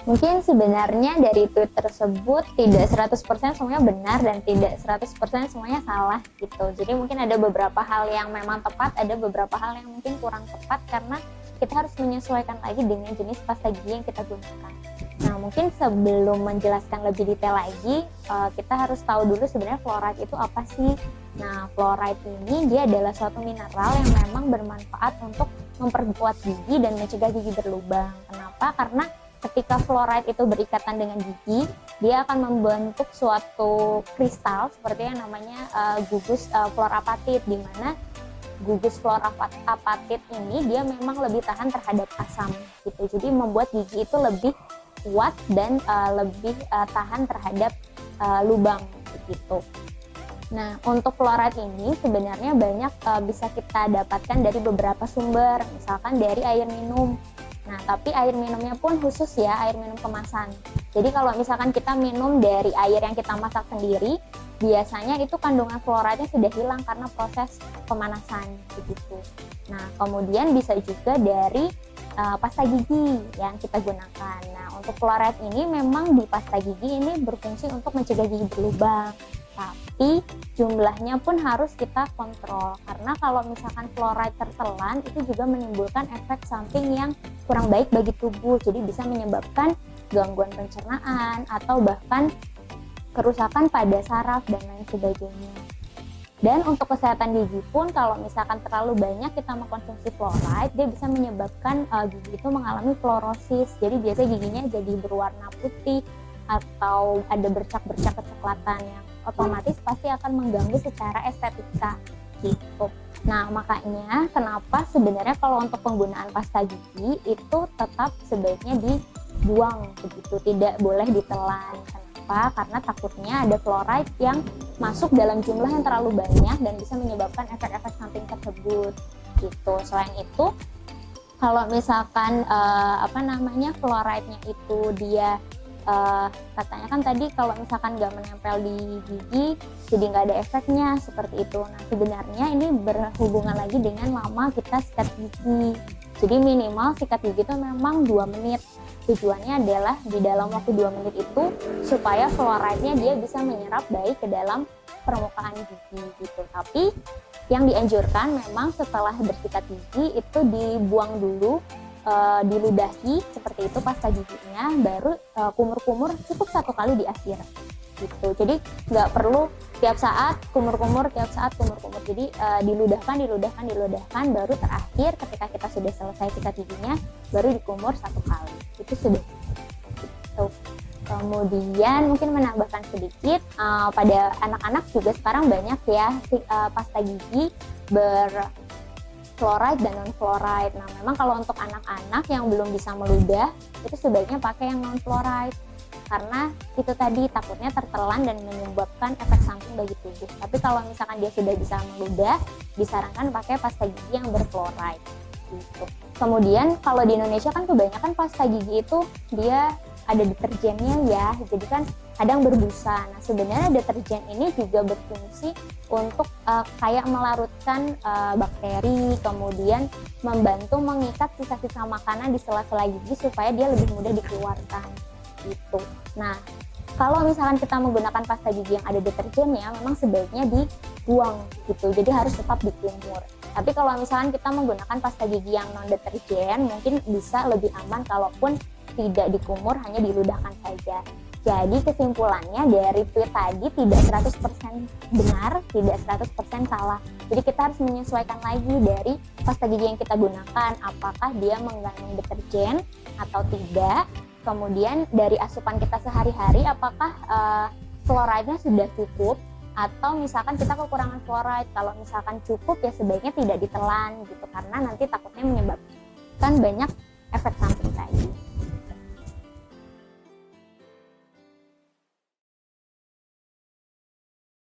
Mungkin sebenarnya dari tweet tersebut tidak 100% semuanya benar dan tidak 100% semuanya salah gitu. Jadi mungkin ada beberapa hal yang memang tepat, ada beberapa hal yang mungkin kurang tepat karena kita harus menyesuaikan lagi dengan jenis pasta gigi yang kita gunakan. Nah, mungkin sebelum menjelaskan lebih detail lagi, kita harus tahu dulu sebenarnya fluoride itu apa sih. Nah, fluoride ini dia adalah suatu mineral yang memang bermanfaat untuk memperkuat gigi dan mencegah gigi berlubang. Kenapa? Karena ketika fluoride itu berikatan dengan gigi, dia akan membentuk suatu kristal seperti yang namanya gugus fluorapatit, di mana gugus fluorapatit ini dia memang lebih tahan terhadap asam gitu. Jadi membuat gigi itu lebih kuat dan lebih tahan terhadap lubang gitu. Nah, untuk fluoride ini sebenarnya banyak bisa kita dapatkan dari beberapa sumber, misalkan dari air minum. Nah, tapi air minumnya pun khusus ya, air minum kemasan. Jadi kalau misalkan kita minum dari air yang kita masak sendiri, biasanya itu kandungan fluoride-nya sudah hilang karena proses pemanasan begitu. Nah, kemudian bisa juga dari pasta gigi yang kita gunakan. Nah, untuk fluoride ini memang di pasta gigi ini berfungsi untuk mencegah gigi berlubang. Tapi jumlahnya pun harus kita kontrol, karena kalau misalkan fluoride tertelan itu juga menimbulkan efek samping yang kurang baik bagi tubuh, jadi bisa menyebabkan gangguan pencernaan atau bahkan kerusakan pada saraf dan lain sebagainya. Dan untuk kesehatan gigi pun kalau misalkan terlalu banyak kita mengkonsumsi fluoride, dia bisa menyebabkan gigi itu mengalami fluorosis, jadi biasanya giginya jadi berwarna putih atau ada bercak-bercak kecoklatan yang otomatis pasti akan mengganggu secara estetika gitu. Nah, makanya kenapa sebenarnya kalau untuk penggunaan pasta gigi itu tetap sebaiknya dibuang begitu, tidak boleh ditelan. Kenapa? Karena takutnya ada fluoride yang masuk dalam jumlah yang terlalu banyak dan bisa menyebabkan efek-efek samping tersebut gitu. Selain itu, kalau misalkan fluoride-nya itu dia katanya kan tadi kalau misalkan nggak menempel di gigi jadi nggak ada efeknya seperti itu. Nah, sebenarnya ini berhubungan lagi dengan lama kita sikat gigi. Jadi minimal sikat gigi itu memang 2 menit. Tujuannya adalah di dalam waktu 2 menit itu supaya fluoride-nya dia bisa menyerap baik ke dalam permukaan gigi gitu. Tapi yang dianjurkan memang setelah bersikat gigi itu dibuang dulu, diludahi seperti itu pasta giginya, baru kumur-kumur cukup 1 kali di akhir gitu. Jadi nggak perlu tiap saat kumur-kumur, jadi diludahkan, baru terakhir ketika kita sudah selesai sikat giginya baru dikumur 1 kali, itu sudah gitu. Kemudian mungkin menambahkan sedikit, pada anak-anak juga sekarang banyak ya pasta gigi fluoride dan non fluoride. Nah, memang kalau untuk anak-anak yang belum bisa meludah itu sebaiknya pakai yang non fluoride karena itu tadi takutnya tertelan dan menyebabkan efek samping bagi tubuh. Tapi kalau misalkan dia sudah bisa meludah, disarankan pakai pasta gigi yang berfluoride gitu. Kemudian kalau di Indonesia kan kebanyakan pasta gigi itu dia ada deterjennya ya, jadi kan kadang berbusa. Nah, sebenarnya deterjen ini juga berfungsi untuk kayak melarutkan bakteri, kemudian membantu mengikat sisa-sisa makanan di sela-sela gigi supaya dia lebih mudah dikeluarkan gitu. Nah, kalau misalkan kita menggunakan pasta gigi yang ada deterjennya, memang sebaiknya dibuang gitu, jadi harus tetap dikumur. Tapi kalau misalkan kita menggunakan pasta gigi yang non deterjen, mungkin bisa lebih aman kalaupun tidak dikumur, hanya diludahkan saja. Jadi kesimpulannya dari tweet tadi tidak 100% benar, tidak 100% salah. Jadi kita harus menyesuaikan lagi dari pasta gigi yang kita gunakan, apakah dia mengandung deterjen atau tidak. Kemudian dari asupan kita sehari-hari, apakah fluoride-nya sudah cukup, atau misalkan kita kekurangan fluoride. Kalau misalkan cukup ya sebaiknya tidak ditelan gitu, karena nanti takutnya menyebabkan banyak efek samping tadi.